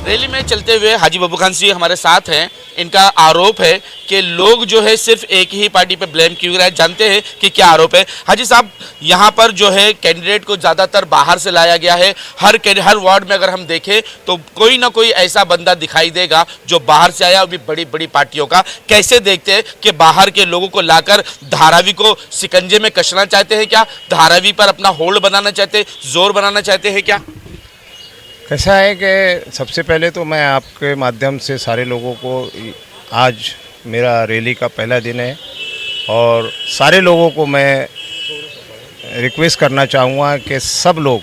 Rally में चलते हुए हाजी बब्बू खान जी हमारे साथ हैं। इनका आरोप है कि लोग जो है सिर्फ एक ही पार्टी पे ब्लेम क्यों कर रहे हैं। जानते हैं कि क्या आरोप है। हाजी साहब, यहाँ पर जो है कैंडिडेट को ज़्यादातर बाहर से लाया गया है। हर वार्ड में अगर हम देखें तो कोई ना कोई ऐसा बंदा दिखाई देगा जो बाहर से आया, वो भी बड़ी बड़ी पार्टियों का। कैसे देखते हैं कि बाहर के लोगों को लाकर धारावी को शिकंजे में कसना चाहते हैं क्या? धारावी पर अपना होल्ड बनाना चाहते हैं, जोर बनाना चाहते हैं क्या? कैसा है कि सबसे पहले तो मैं आपके माध्यम से सारे लोगों को, आज मेरा रैली का पहला दिन है और सारे लोगों को मैं रिक्वेस्ट करना चाहूँगा कि सब लोग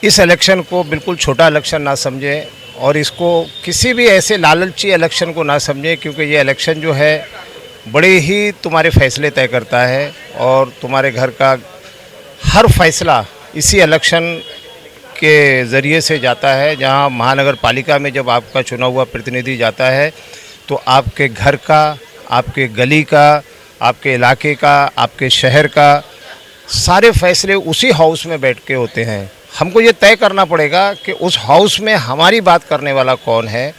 इस इलेक्शन को बिल्कुल छोटा इलेक्शन ना समझें और इसको किसी भी ऐसे लालची इलेक्शन को ना समझें, क्योंकि ये इलेक्शन जो है बड़े ही तुम्हारे फैसले तय करता है और तुम्हारे घर का हर फैसला इसी इलेक्शन के ज़रिए से जाता है। जहां महानगर पालिका में जब आपका चुना हुआ प्रतिनिधि जाता है तो आपके घर का, आपके गली का, आपके इलाके का, आपके शहर का सारे फैसले उसी हाउस में बैठ के होते हैं। हमको ये तय करना पड़ेगा कि उस हाउस में हमारी बात करने वाला कौन है,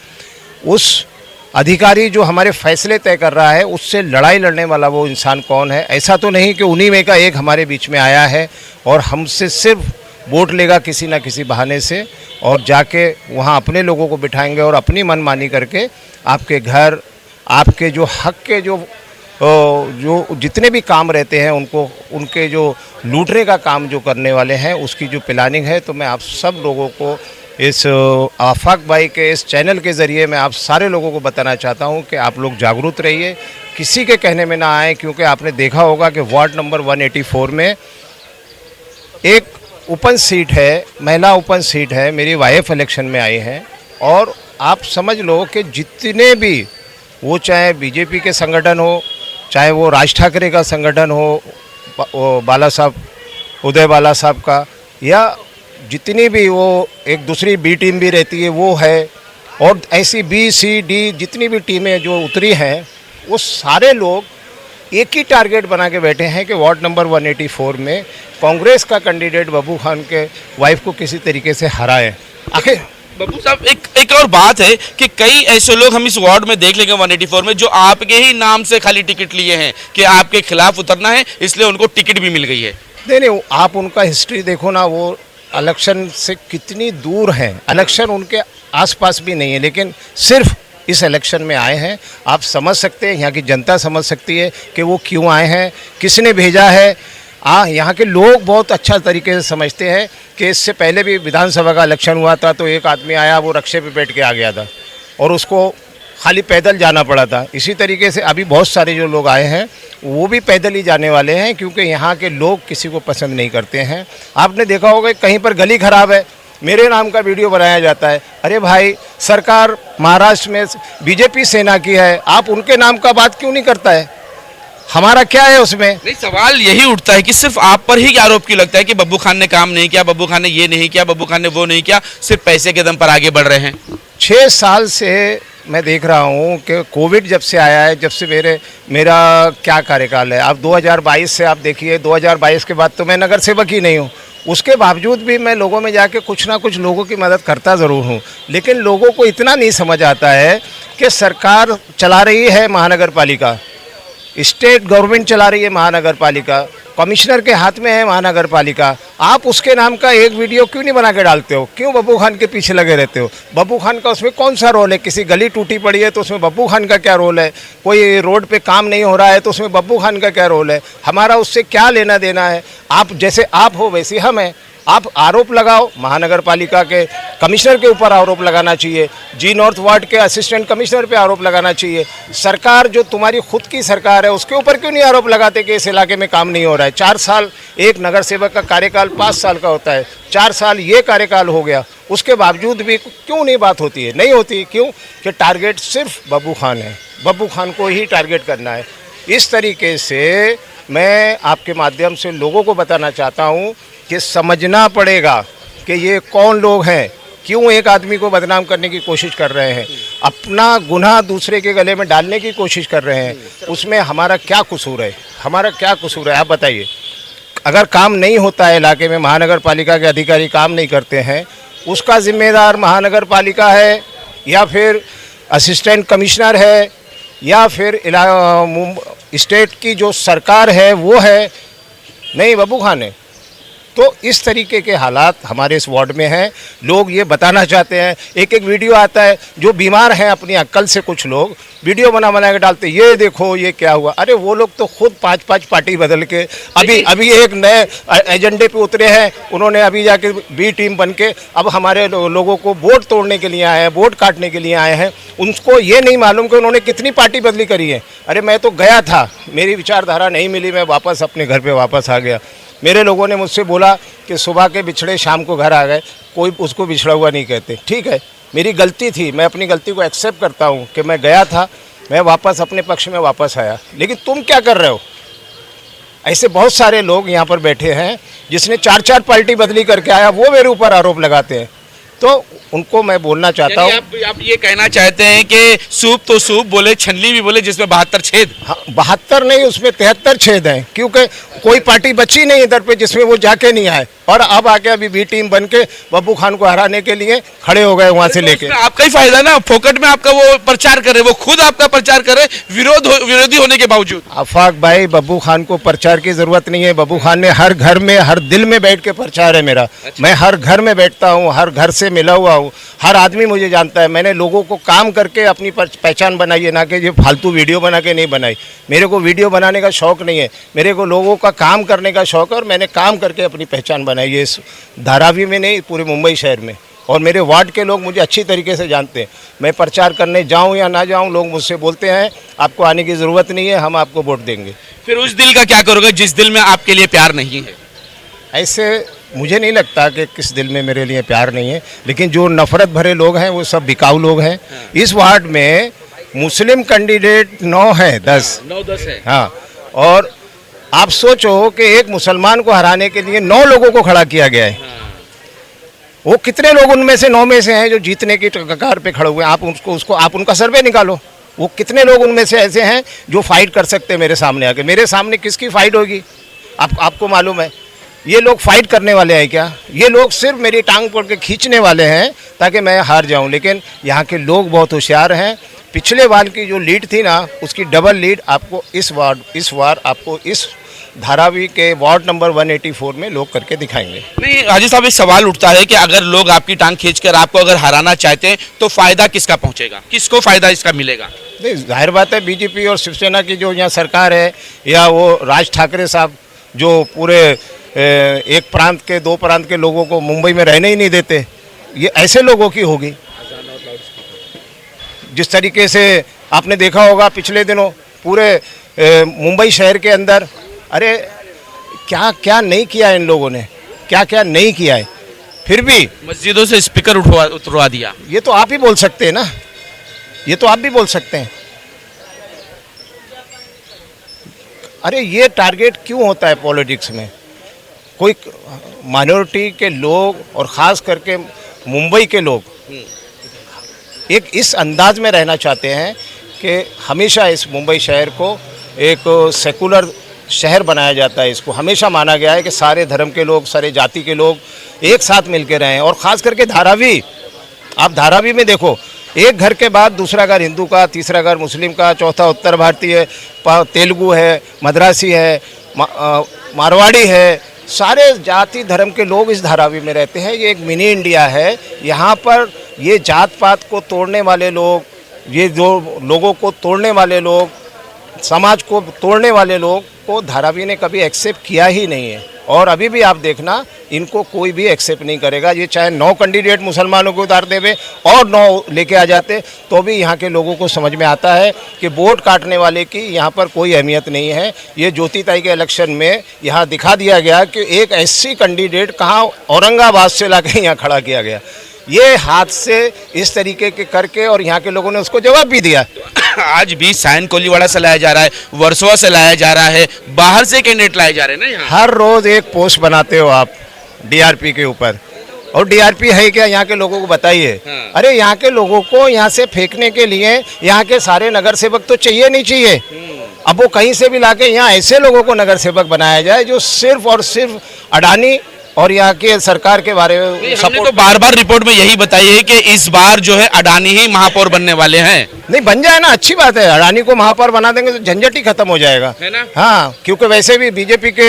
उस अधिकारी जो हमारे फैसले तय कर रहा है उससे लड़ाई लड़ने वाला वो इंसान कौन है। ऐसा तो नहीं कि उन्हीं में का एक हमारे बीच में आया है और हमसे सिर्फ वोट लेगा किसी ना किसी बहाने से और जाके वहाँ अपने लोगों को बिठाएंगे और अपनी मनमानी करके आपके घर, आपके जो हक के जो जितने भी काम रहते हैं उनको, उनके जो लूटने का काम जो करने वाले हैं उसकी जो प्लानिंग है। तो मैं आप सब लोगों को इस आफाक भाई के इस चैनल के ज़रिए मैं आप सारे लोगों को बताना चाहता हूं कि आप लोग जागरूक रहिए, किसी के कहने में ना आए, क्योंकि आपने देखा होगा कि वार्ड नंबर 184 में एक ओपन सीट है, महिला ओपन सीट है, मेरी वाइफ इलेक्शन में आई हैं और आप समझ लो कि जितने भी वो, चाहे बीजेपी के संगठन हो, चाहे वो राज ठाकरे का संगठन हो, बाला साहब, उदय बाला साहब का, या जितनी भी वो एक दूसरी बी टीम भी रहती है वो है, और ऐसी बी सी डी जितनी भी टीमें जो उतरी हैं वो सारे लोग एक ही टारगेट बना के बैठे हैं कि वार्ड नंबर 184 में कांग्रेस का कैंडिडेट बब्बू खान के वाइफ को किसी तरीके से हराएं। आखिर बब्बू साहब, एक और बात है कि कई ऐसे लोग हम इस वार्ड में देख लेंगे 184 में जो आपके ही नाम से खाली टिकट लिए हैं कि आपके खिलाफ उतरना है, इसलिए उनको टिकट भी मिल गई है। नहीं, आप उनका हिस्ट्री देखो ना, वो इलेक्शन से कितनी दूर हैं, इलेक्शन उनके आसपास भी नहीं है, लेकिन सिर्फ इस इलेक्शन में आए हैं। आप समझ सकते हैं, यहाँ की जनता समझ सकती है कि वो क्यों आए हैं, किसने भेजा है। यहाँ के लोग बहुत अच्छा तरीके से समझते हैं कि इससे पहले भी विधानसभा का इलेक्शन हुआ था तो एक आदमी आया, वो रक्शे पे बैठ के आ गया था और उसको खाली पैदल जाना पड़ा था। इसी तरीके से अभी बहुत सारे जो लोग आए हैं वो भी पैदल ही जाने वाले हैं, क्योंकि यहाँ के लोग किसी को पसंद नहीं करते हैं। आपने देखा होगा कहीं पर गली खराब है, मेरे नाम का वीडियो बनाया जाता है। अरे भाई, सरकार महाराष्ट्र में बीजेपी सेना की है, आप उनके नाम का बात क्यों नहीं करता है? हमारा क्या है उसमें? नहीं, सवाल यही उठता है कि सिर्फ आप पर ही आरोप क्यों लगता है कि बब्बू खान ने काम नहीं किया, बब्बू खान ने ये नहीं किया, बब्बू खान ने वो नहीं किया, सिर्फ पैसे के दम पर आगे बढ़ रहे हैं? 6 साल से मैं देख रहा हूँ कि कोविड जब से आया है, जब से मेरा क्या कार्यकाल है, आप 2022 से आप देखिए, 2022 के बाद तो मैं नगर सेवक ही नहीं हूँ, उसके बावजूद भी मैं लोगों में जाके कुछ ना कुछ लोगों की मदद करता ज़रूर हूँ। लेकिन लोगों को इतना नहीं समझ आता है कि सरकार चला रही है महानगर पालिका, स्टेट गवर्नमेंट चला रही है महानगर पालिका, कमिश्नर के हाथ में है महानगर पालिका। आप उसके नाम का एक वीडियो क्यों नहीं बना के डालते हो? क्यों बब्बू खान के पीछे लगे रहते हो? बब्बू खान का उसमें कौन सा रोल है? किसी गली टूटी पड़ी है तो उसमें बब्बू खान का क्या रोल है? कोई रोड पे काम नहीं हो रहा है तो उसमें बब्बू खान का क्या रोल है? हमारा उससे क्या लेना देना है? आप जैसे आप हो वैसे हम हैं। आप आरोप लगाओ, महानगर पालिका के कमिश्नर के ऊपर आरोप लगाना चाहिए, जी नॉर्थ वार्ड के असिस्टेंट कमिश्नर पे आरोप लगाना चाहिए। सरकार जो तुम्हारी खुद की सरकार है उसके ऊपर क्यों नहीं आरोप लगाते कि इस इलाके में काम नहीं हो रहा है? 4 साल एक नगर सेवक का कार्यकाल 5 साल का होता है, 4 साल ये कार्यकाल हो गया, उसके बावजूद भी क्यों नहीं बात होती है? नहीं होती, क्यों? कि टारगेट सिर्फ बब्बू खान है, बब्बू खान को ही टारगेट करना है। इस तरीके से मैं आपके माध्यम से लोगों को बताना चाहता हूँ कि समझना पड़ेगा कि ये कौन लोग हैं, क्यों एक आदमी को बदनाम करने की कोशिश कर रहे हैं, अपना गुनाह दूसरे के गले में डालने की कोशिश कर रहे हैं। उसमें हमारा क्या कसूर है? हमारा क्या कसूर है, आप बताइए। अगर काम नहीं होता है इलाके में, महानगर पालिका के अधिकारी काम नहीं करते हैं, उसका जिम्मेदार महानगर पालिका है या फिर असिस्टेंट कमिश्नर है या फिर स्टेट की जो सरकार है वो है? नहीं, बब्बू खान है। तो इस तरीके के हालात हमारे इस वार्ड में हैं। लोग ये बताना चाहते हैं, एक एक वीडियो आता है, जो बीमार हैं अपनी अक्ल से कुछ लोग वीडियो बना के डालते, ये देखो ये क्या हुआ। अरे वो लोग तो खुद 5-5 पार्टी बदल के अभी एक नए एजेंडे पे उतरे हैं। उन्होंने अभी जाके बी टीम बन के अब हमारे लोगों को वोट तोड़ने के लिए आए हैं, वोट काटने के लिए आए हैं। उनको ये नहीं मालूम कि उन्होंने कितनी पार्टी बदली करी है। अरे मैं तो गया था, मेरी विचारधारा नहीं मिली, मैं वापस अपने घर पे वापस आ गया। मेरे लोगों ने मुझसे बोला कि सुबह के बिछड़े शाम को घर आ गए, कोई उसको बिछड़ा हुआ नहीं कहते। ठीक है, मेरी गलती थी, मैं अपनी गलती को एक्सेप्ट करता हूँ कि मैं गया था, मैं वापस अपने पक्ष में वापस आया। लेकिन तुम क्या कर रहे हो? ऐसे बहुत सारे लोग यहाँ पर बैठे हैं जिसने 4-4 पार्टी बदली करके आया, वो मेरे ऊपर आरोप लगाते हैं। तो उनको मैं बोलना चाहता हूँ, आप ये कहना चाहते हैं कि सूप तो सूप बोले, छनली भी बोले, जिसमें 72 छेद। हाँ, 72 नहीं, उसमें 73 छेद हैं, क्योंकि कोई पार्टी बची नहीं इधर पे जिसमें वो जाके नहीं आए। और अब आके अभी बी टीम बन के बब्बू खान को हराने के लिए खड़े हो गए वहाँ से लेके। आपका ही फायदा ना, फोकट में आपका वो प्रचार करे, वो खुद आपका प्रचार करे विरोधी होने के बावजूद। आफाक भाई, बब्बू खान को प्रचार की जरूरत नहीं है। बब्बू खान ने हर घर में, हर दिल में बैठ के प्रचार है मेरा। मैं हर घर में बैठता हूँ, हर घर से मिला हुआ हूँ, हर आदमी मुझे जानता है। मैंने लोगों को काम करके अपनी पहचान बनाई है, ना कि ये फालतू वीडियो बना के नहीं बनाई। मेरे को वीडियो बनाने का शौक़ नहीं है, मेरे को लोगों का काम करने का शौक़ है। और मैंने काम करके अपनी पहचान बनाई है, इस धारावी में नहीं, पूरे मुंबई शहर में। और मेरे वार्ड के लोग मुझे अच्छी तरीके से जानते हैं। मैं प्रचार करने जाऊं या ना जाऊं, लोग मुझसे बोलते हैं आपको आने की ज़रूरत नहीं है, हम आपको वोट देंगे। फिर उस दिल का क्या करोगे जिस दिल में आपके लिए प्यार नहीं है? ऐसे मुझे नहीं लगता कि किस दिल में मेरे लिए प्यार नहीं है, लेकिन जो नफरत भरे लोग हैं वो सब बिकाऊ लोग हैं। इस वार्ड में मुस्लिम कैंडिडेट 9 है, 10 है। हाँ, और आप सोचो कि एक मुसलमान को हराने के लिए 9 लोगों को खड़ा किया गया है। वो कितने लोग उनमें से 9 में से हैं जो जीतने की कगार पे खड़े हुए हैं? आप उनका सर्वे निकालो, वो कितने लोग उनमें से ऐसे हैं जो फाइट कर सकते हैं मेरे सामने आके? मेरे सामने किसकी फाइट होगी? आपको मालूम है? ये लोग फाइट करने वाले हैं क्या? ये लोग सिर्फ मेरी टांग पकड़ के खींचने वाले हैं ताकि मैं हार जाऊं। लेकिन यहाँ के लोग बहुत होशियार हैं। पिछले बार की जो लीड थी ना, उसकी डबल लीड आपको इस बार आपको इस धारावी के वार्ड नंबर 184 में लोग करके दिखाएंगे। नहीं हाजी साहब, एक सवाल उठता है कि अगर लोग आपकी टांग खींचकर आपको अगर हराना चाहते हैं तो फायदा किसका पहुंचेगा, किसको फायदा इसका मिलेगा? नहीं, जाहिर बात है बीजेपी और शिवसेना की जो यहाँ सरकार है, या वो राज ठाकरे साहब जो पूरे एक प्रांत के 2 प्रांत के लोगों को मुंबई में रहने ही नहीं देते, ये ऐसे लोगों की होगी। जिस तरीके से आपने देखा होगा पिछले दिनों पूरे मुंबई शहर के अंदर, अरे क्या क्या नहीं किया इन लोगों ने, क्या क्या नहीं किया है। फिर भी मस्जिदों से स्पीकर उठवा दिया। ये तो आप ही बोल सकते हैं ना, ये तो आप भी बोल सकते हैं। अरे ये टारगेट क्यों होता है पॉलिटिक्स में? कोई माइनॉरिटी के लोग और ख़ास करके मुंबई के लोग एक इस अंदाज में रहना चाहते हैं कि हमेशा इस मुंबई शहर को एक सेकुलर शहर बनाया जाता है। इसको हमेशा माना गया है कि सारे धर्म के लोग, सारे जाति के लोग एक साथ मिलकर रहें। और ख़ास करके धारावी, आप धारावी में देखो, एक घर के बाद दूसरा घर हिंदू का, तीसरा घर मुस्लिम का, चौथा उत्तर भारतीय, तेलुगु है, मद्रासी है, मारवाड़ी है, सारे जाति धर्म के लोग इस धारावी में रहते हैं। ये एक मिनी इंडिया है। यहाँ पर ये जात पात को तोड़ने वाले लोग, ये जो लोगों को तोड़ने वाले लोग, समाज को तोड़ने वाले लोग को धारावी ने कभी एक्सेप्ट किया ही नहीं है। और अभी भी आप देखना, इनको कोई भी एक्सेप्ट नहीं करेगा। ये चाहे 9 कैंडिडेट मुसलमानों को उतार देवे और 9 लेके आ जाते, तो भी यहाँ के लोगों को समझ में आता है कि वोट काटने वाले की यहाँ पर कोई अहमियत नहीं है। ये ज्योतिताई के इलेक्शन में यहाँ दिखा दिया गया कि एक ऐसी कैंडिडेट कहाँ औरंगाबाद से लाके यहाँ खड़ा किया गया। ये हाथ से इस तरीके के करके, और यहाँ के लोगों ने उसको जवाब भी दिया। आज भी साइन कोलीवाड़ा से लाया जा रहा है, वर्सोवा से लाया जा रहा है, बाहर से कैंडिडेट लाए जा रहे हैं ना यहाँ। हर रोज एक पोस्ट बनाते हो आप डीआरपी के ऊपर, और डीआरपी है क्या यहाँ के लोगों को बताइए। हाँ। अरे यहाँ के लोगों को यहाँ से फेंकने के लिए यहाँ के सारे नगर सेवक तो चाहिए नहीं चाहिए। अब वो कहीं से भी लाके यहाँ ऐसे लोगों को नगर सेवक बनाया जाए जो सिर्फ और सिर्फ अडानी और यहाँ के सरकार के बारे में हमने तो सपोर्ट बार बार रिपोर्ट में यही बताई है कि इस बार जो है अडानी ही महापौर बनने वाले हैं, नहीं बन जाए ना, अच्छी बात है। अडानी को महापौर बना देंगे तो झंझट ही खत्म हो जाएगा, है ना? हाँ, क्योंकि वैसे भी बीजेपी के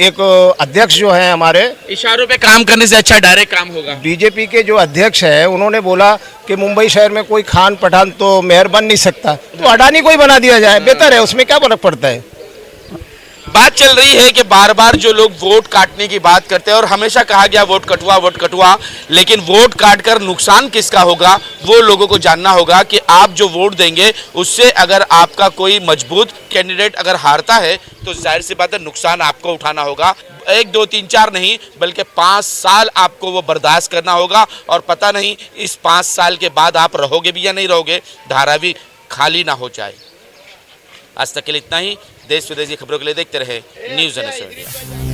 एक अध्यक्ष जो हैं हमारे, इशारों पे काम करने से अच्छा डायरेक्ट काम होगा। बीजेपी के जो अध्यक्ष है उन्होंने बोला कि मुंबई शहर में कोई खान पठान तो मेयर बन नहीं सकता, तो अडानी को ही बना दिया जाए, बेहतर है, उसमें क्या फर्क पड़ता है। बात चल रही है कि बार बार जो लोग वोट काटने की बात करते हैं और हमेशा कहा गया वोट कटुआ, लेकिन वोट काट कर नुकसान किसका होगा वो लोगों को जानना होगा कि आप जो वोट देंगे उससे अगर आपका कोई मजबूत कैंडिडेट अगर हारता है तो जाहिर सी बात है नुकसान आपको उठाना होगा। 1 2 3 4 नहीं बल्कि 5 साल आपको वो बर्दाश्त करना होगा और पता नहीं इस 5 साल के बाद आप रहोगे भी या नहीं रहोगे, धारावी खाली ना हो जाए। आज तक के लिए इतना ही। देश विदेश की खबरों के लिए देखते रहे न्यूज़ 7 इंडिया।